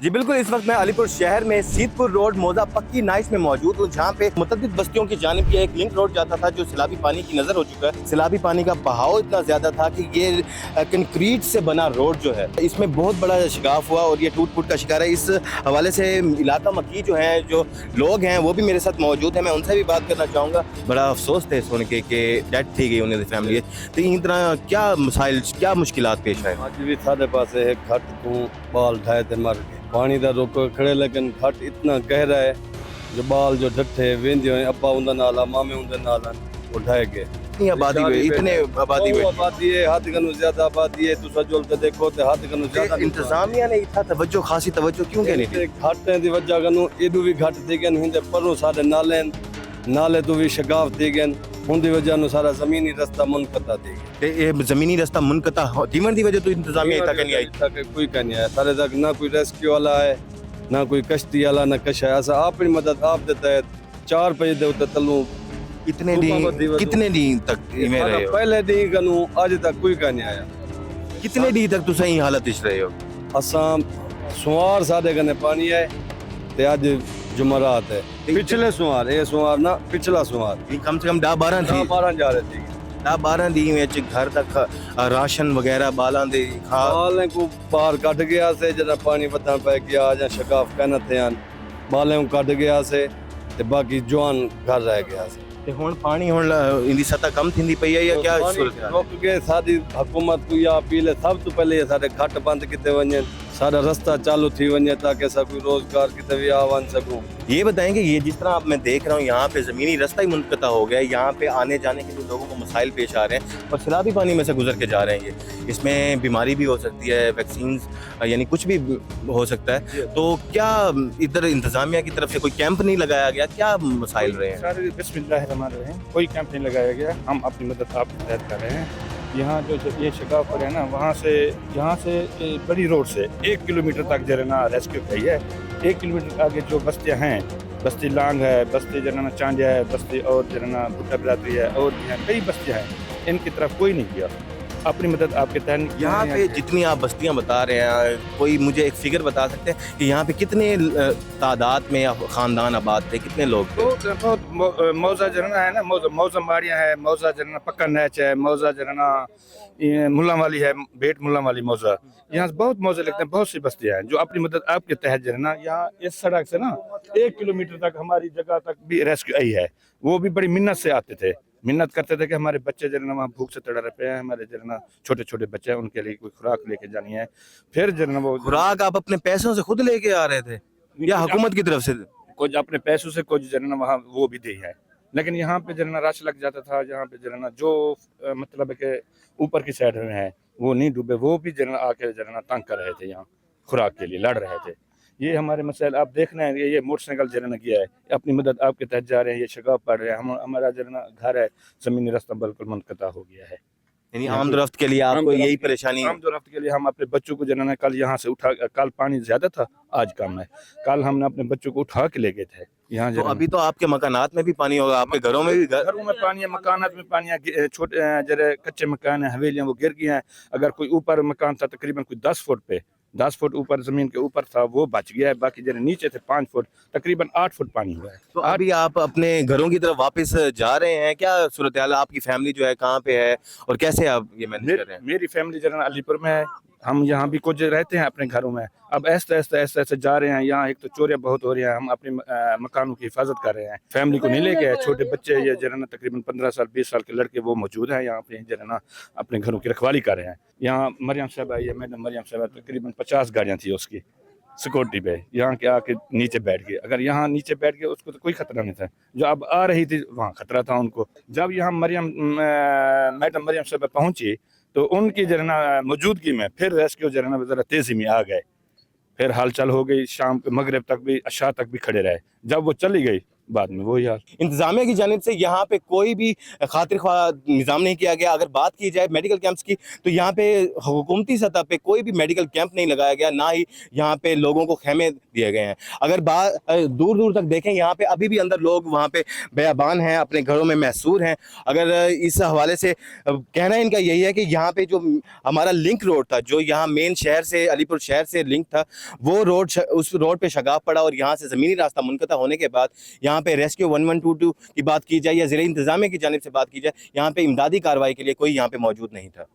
जी बिल्कुल, इस वक्त मैं अलीपुर शहर में सीतपुर रोड मौजा पक्की नाइस में मौजूद हूँ, जहाँ पे मुतअद्दिद बस्तियों की जानिब ये एक लिंक रोड जाता था जो सैलाबी पानी की नज़र हो चुका है। सैलाबी पानी का बहाव इतना ज़्यादा था कि ये कंक्रीट से बना रोड जो है इसमें बहुत बड़ा शिगाफ हुआ और ये टूट फूट का शिकार है। इस हवाले से इलाका मकी जो है, जो लोग हैं वो भी मेरे साथ मौजूद हैं, मैं उनसे भी बात करना चाहूँगा। बड़ा अफसोस थे सुन के कि डेथ थी गई उन्हें फैमिली। तो इन तरह क्या मसाइल, क्या मुश्किलात पेश आए? अज भी साढ़े पास एक घट तू बाल ठाए थे मर गए पानी दा रोको खड़े, लेकिन घट इतना गहरा है जो बाल जो डट्ठे वेंदे अब्बा उनका नाला मामे उनका नाला वो ढाए गए। इतनी आबादी हुई, इतने आबादी हुई, आबादी है हाथ कनु ज्यादा आबादी है। तुसा जोल के देखो ते हाथ कनु ज्यादा इंतजामिया ने इतना तवज्जो, खासी तवज्जो क्यों कहनी थी? घाटे दी वजह कनु एदू भी घट थी गन हिंदे परों साडे नाले तो भी शगाफ थी गन उनकी वजह नु सारा जमीनी रास्ता मुनकता थी गया। ते ये जमीनी रास्ता मुनकता दीवन दी वजह तो इंतजामिया तक नहीं आई। तक कोई का नहीं आया सारे तक, ना कोई रेस्क्यू वाला है ना कोई कश्ती वाला ना कश है। ऐसा अपनी मदद आप देता है 4 बजे दे उते तलू कितने दिन तक इवें रहे हो? पहले दिन कनु आज तक कोई का नहीं आया। कितने दिन तक तुम सही हालत इच रहे हो? असां सुवार साडे कने पानी है ते आज जुमरात है। पिछले सुवार ये सुवार ना पिछला सुवार कम से कम 10-12 थी, 12 जा रहे थे 10-12 दिन विच घर तक राशन वगैरह बालां दे खा बालें को बाहर कट गया से जरा पानी बता पै गया या शगाफ कहना थे बालें को कट गया से ते बाकी जवान घर रह गया से। ते हुण पानी हुण इंदी सतह कम थींदी पई है या क्या सूरत हाल है? रुक के साडी हुकूमत को या अपील है सब तो पहले ये साडे घट बंद किते वने सारा रास्ता चालू थी वने ताकि सब कोई रोजगार किते भी आवन सकूं। ये बताएं कि ये जिस तरह आप मैं देख रहा हूँ यहाँ पे ज़मीनी रास्ता ही मुनक़ता हो गया है, यहाँ पे आने जाने के लिए लोगों को मसाइल पेश आ रहे हैं और सैलाबी पानी में से गुजर के जा रहे हैं। ये इसमें बीमारी भी हो सकती है, वैक्सीन्स यानी कुछ भी हो सकता है। तो क्या इधर इंतज़ामिया की तरफ से कोई कैंप नहीं लगाया गया? क्या मसाइल रहे हैं? बिस्मिल्लाहिर्रहमानिर्रहीम, कोई कैंप नहीं लगाया गया। हम अपनी मदद आपके तहत कर रहे हैं। यहाँ जो ये शिगाफ पर है ना, वहाँ से यहाँ से बड़ी रोड से 1 किलोमीटर तक जो है ना रेस्क्यू की है। 1 किलोमीटर आगे जो बस्तियाँ हैं, बस्ती लांग है, बस्ती जो है ना चांडिया है, बस्ती और जो है ना भुट्टा बिरादरी है और भी हैं कई बस्तियाँ हैं, इनकी तरफ कोई नहीं किया। अपनी मदद आपके तहत यहाँ पे जितनी आप बस्तियाँ बता रहे हैं, कोई मुझे एक फिगर बता सकते हैं कि यहाँ पे कितने तादाद में या ख़ानदान आबाद थे, कितने लोग थे? बहुत मौजा जरना है ना, मौजा माड़ियाँ है, मौजा जरना पक्का नैच है, मौजा जरना मुल्ला वाली है, बेट मुल्ला वाली मौजा। यहाँ से बहुत मौजे लगते हैं, बहुत सी बस्तियाँ हैं जो अपनी मदद आपके तहत जरना यहाँ इस सड़क से ना 1 किलोमीटर तक हमारी जगह तक भी रेस्क्यू आई है। वो भी बड़ी मिन्नत से आते थे, मिन्नत करते थे कि हमारे बच्चे जरना वहाँ भूख से तड़प रहे हैं, हमारे जरना छोटे छोटे बच्चे हैं, उनके लिए कोई खुराक लेके जानी है। फिर जरना वो खुराक आप अपने पैसों से खुद लेके आ रहे थे या हुकूमत की तरफ से? कुछ अपने पैसों से, कुछ जरना वहाँ वो भी दी है। लेकिन यहाँ पे जरना रश लग जाता था, यहाँ पे जरना जो मतलब है कि ऊपर की साइड में है वो नहीं डूबे, वो भी जरना आके जरना तंग कर रहे थे, यहाँ खुराक के लिए लड़ रहे थे। ये हमारे मसाइल आप देखना है। ये मोटरसाइकिल जरना किया है, अपनी मदद आपके तहत जा रहे हैं, ये शगाफ पड़ रहे हैं। हमारा जरना घर है, ज़मीनी रास्ता बिल्कुल मुनक़ता हो गया है। यानी आमदरफ्त के लिए आपको यही परेशानी? आमदरफ्त के लिए हम अपने बच्चों को जनाना कल यहाँ से उठा, कल पानी ज्यादा था आज कम है, कल हमने अपने बच्चों को उठा के ले गए थे यहाँ। तो अभी तो आपके मकानात में भी पानी होगा, आपके घरों में भी? घरों में पानी है, मकानात में पानी है, छोटे जरा कच्चे मकान है, हवेलियाँ वो गिर गई हैं। अगर कोई ऊपर मकान था तकरीबन कोई 10 फुट पे, 10 फुट ऊपर जमीन के ऊपर था, वो बच गया है। बाकी जरा नीचे थे 5 फुट, तकरीबन 8 फुट पानी हुआ है। तो अभी आप अपने घरों की तरफ वापस जा रहे हैं? क्या सूरत हाल, आपकी फैमिली जो है कहाँ पे है और कैसे आप ये मैनेज कर रहे हैं? मेरी फैमिली जरा अलीपुर में है, हम यहाँ भी कुछ रहते हैं अपने घरों में। अब ऐसे ऐसे जा रहे हैं। यहाँ एक तो चोरियाँ बहुत हो रही हैं, हम अपने मकानों की हिफाजत कर रहे हैं। फैमिली को नहीं लेके आए, छोटे बच्चे ये जरा तकरीबन 15 साल 20 साल के लड़के वो मौजूद हैं यहाँ पे, जरा अपने घरों की रखवाली कर रहे हैं। यहाँ मरियम साहब आई है, मैडम मरियम साहब, तकरीबन 50 गाड़ियाँ थी उसकी सिक्योरिटी पे, यहाँ के आके नीचे बैठ गए। अगर यहाँ नीचे बैठ गए उसको तो कोई खतरा नहीं था, जो अब आ रही थी वहाँ खतरा था उनको। जब यहाँ मैडम मरियम साहब पहुँची तो उनकी जरना मौजूदगी में फिर रेस्क्यू जरना ज़रा तेज़ी में आ गए। फिर हलचल हो गई, शाम के मगरिब तक भी, अशा तक भी खड़े रहे। जब वो चली गई बाद में वही हाल। इंतजामिया की जानिब से यहाँ पे कोई भी खातिर ख्वाह निज़ाम नहीं किया गया। अगर बात की जाए मेडिकल कैंप्स की, तो यहाँ पे हुकूमती सतह पे कोई भी मेडिकल कैंप नहीं लगाया गया, ना ही यहाँ पे लोगों को खेमे दिए गए हैं। अगर बात दूर दूर तक देखें, यहाँ पे अभी भी अंदर लोग वहाँ पे बेअबान हैं, अपने घरों में महसूर हैं। अगर इस हवाले से कहना इनका यही है कि यहाँ पे जो हमारा लिंक रोड था, जो यहाँ मेन शहर से, अलीपुर शहर से लिंक था, वो रोड उस रोड पे शगाफ पड़ा, और यहाँ से ज़मीनी रास्ता मुनक़ता होने के बाद यहाँ पे रेस्क्यू 1122 की बात की जाए या ज़िले इंतज़ामिया की जानिब से बात की जाए, यहाँ पे इमदादी कार्रवाई के लिए कोई यहाँ पे मौजूद नहीं था।